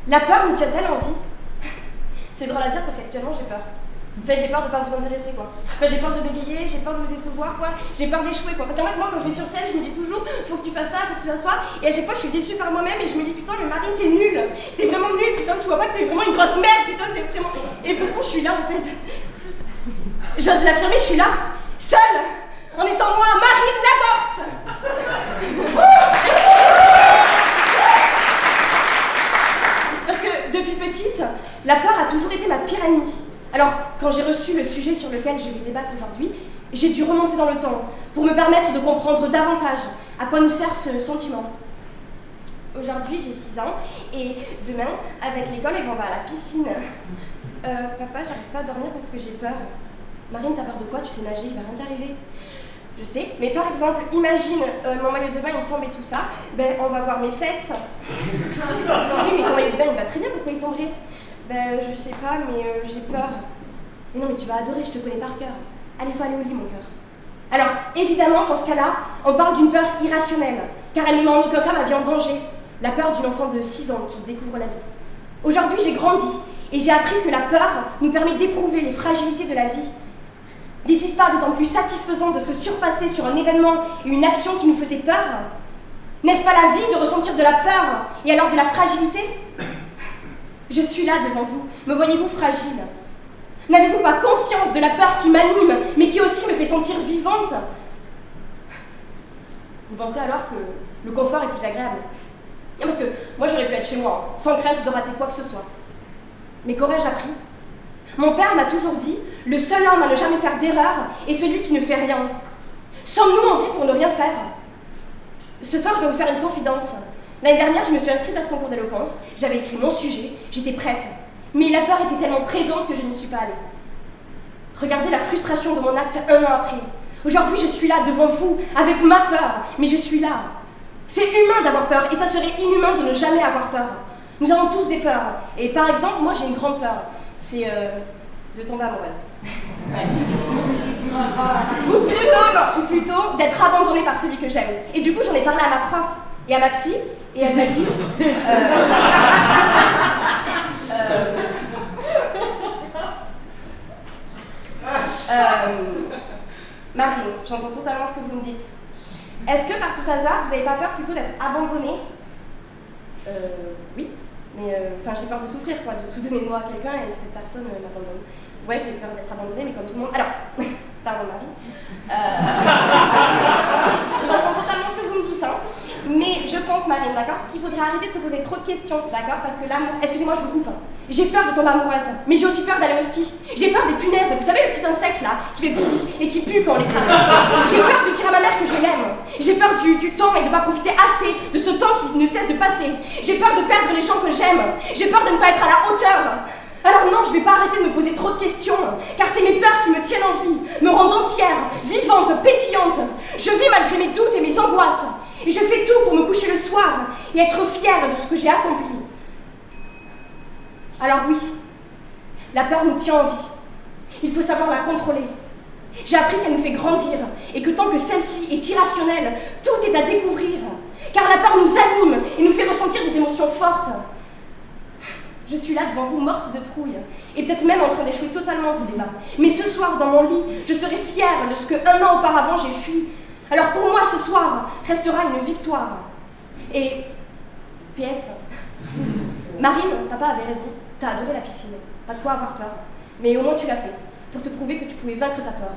La peur nous tient-elle en vie? C'est drôle à dire parce qu'actuellement j'ai peur. Enfin, j'ai peur de pas vous intéresser, quoi. Enfin, j'ai peur de bégayer, j'ai peur de me décevoir, quoi. J'ai peur d'échouer, quoi. Parce qu'en fait, moi, quand je vais sur scène, je me dis toujours, faut que tu fasses ça, faut que tu fasses ça. Et à chaque fois, je suis déçue par moi-même et je me dis, putain, mais Marine, t'es nulle. T'es vraiment nulle, putain, tu vois pas que t'es vraiment une grosse merde, putain, t'es vraiment. Et pourtant, je suis là, en fait. J'ose l'affirmer, je suis là, seule, en étant moi, Marine Lagorce. Parce que depuis petite, la peur a toujours été ma pire ennemie. Alors, quand j'ai reçu le sujet sur lequel je vais débattre aujourd'hui, j'ai dû remonter dans le temps pour me permettre de comprendre davantage à quoi nous sert ce sentiment. Aujourd'hui, j'ai 6 ans et demain, avec l'école, on va à la piscine. Papa, j'arrive pas à dormir parce que j'ai peur. Marine, t'as peur de quoi? Tu sais nager, il va rien t'arriver. Je sais, mais par exemple, imagine mon maillot de bain il tombe et tout ça, ben on va voir mes fesses. Oui, mais ton maillot de bain il va très bien, pourquoi il tomberait? Ben je sais pas, mais j'ai peur. Mais non, mais tu vas adorer, je te connais par cœur. Allez, faut aller au lit, mon cœur. Alors, évidemment, dans ce cas-là, on parle d'une peur irrationnelle, car elle ne met en aucun cas ma vie en danger. La peur d'une enfant de 6 ans qui découvre la vie. Aujourd'hui, j'ai grandi et j'ai appris que la peur nous permet d'éprouver les fragilités de la vie. N'est-il pas d'autant plus satisfaisant de se surpasser sur un événement et une action qui nous faisait peur? N'est-ce pas la vie de ressentir de la peur et alors de la fragilité? Je suis là devant vous, me voyez-vous fragile? N'avez-vous pas conscience de la peur qui m'anime, mais qui aussi me fait sentir vivante? Vous pensez alors que le confort est plus agréable? Non, parce que moi j'aurais pu être chez moi, sans crainte de rater quoi que ce soit. Mais qu'aurais-je appris? Mon père m'a toujours dit, le seul homme à ne jamais faire d'erreur est celui qui ne fait rien. Sommes-nous en vie pour ne rien faire? Ce soir, je vais vous faire une confidence. L'année dernière, je me suis inscrite à ce concours d'éloquence, j'avais écrit mon sujet, j'étais prête. Mais la peur était tellement présente que je n'y suis pas allée. Regardez la frustration de mon acte 1 an après. Aujourd'hui, je suis là devant vous, avec ma peur, mais je suis là. C'est humain d'avoir peur, et ça serait inhumain de ne jamais avoir peur. Nous avons tous des peurs, et par exemple, moi j'ai une grande peur. C'est de tomber amoureuse. ou plutôt d'être abandonnée par celui que j'aime. Et du coup, j'en ai parlé à ma prof et à ma psy, et elle m'a dit... Marine, j'entends totalement ce que vous me dites. Est-ce que par tout hasard, vous n'avez pas peur plutôt d'être abandonnée? Oui. Mais j'ai peur de souffrir, quoi, de tout donner de moi à quelqu'un et que cette personne m'abandonne. Ouais, j'ai peur d'être abandonnée, mais comme tout le monde. Alors, pardon Marie. J'entends totalement ce que vous me dites, hein. Mais je pense, Marine, d'accord, qu'il faudrait arrêter de se poser trop de questions, d'accord, parce que l'amour. Excusez-moi, je vous coupe. Hein. J'ai peur de tomber amoureuse, mais j'ai aussi peur d'aller au ski. J'ai peur des punaises, vous savez, le petit insecte là, qui fait pouf et qui pue quand on l'écrase. J'ai peur de dire à ma mère que je l'aime. J'ai peur du temps et de ne pas profiter assez de ce temps qui ne cesse de passer. J'ai peur de perdre les gens que j'aime. J'ai peur de ne pas être à la hauteur. Alors non, je vais pas arrêter de me poser trop de questions, car c'est mes peurs qui me tiennent en vie, me rendent entière, vivante, pétillante. Je vis malgré mes doutes et mes angoisses. Et je fais tout pour me coucher le soir et être fière de ce que j'ai accompli. Alors oui, la peur nous tient en vie. Il faut savoir la contrôler. J'ai appris qu'elle nous fait grandir et que tant que celle-ci est irrationnelle, tout est à découvrir. Car la peur nous anime et nous fait ressentir des émotions fortes. Je suis là devant vous, morte de trouille, et peut-être même en train d'échouer totalement ce débat. Mais ce soir, dans mon lit, je serai fière de ce que 1 an auparavant j'ai fui. Alors pour moi, ce soir restera une victoire. Et PS, Marine, papa avait raison, t'as adoré la piscine, pas de quoi avoir peur. Mais au moins tu l'as fait, pour te prouver que tu pouvais vaincre ta peur.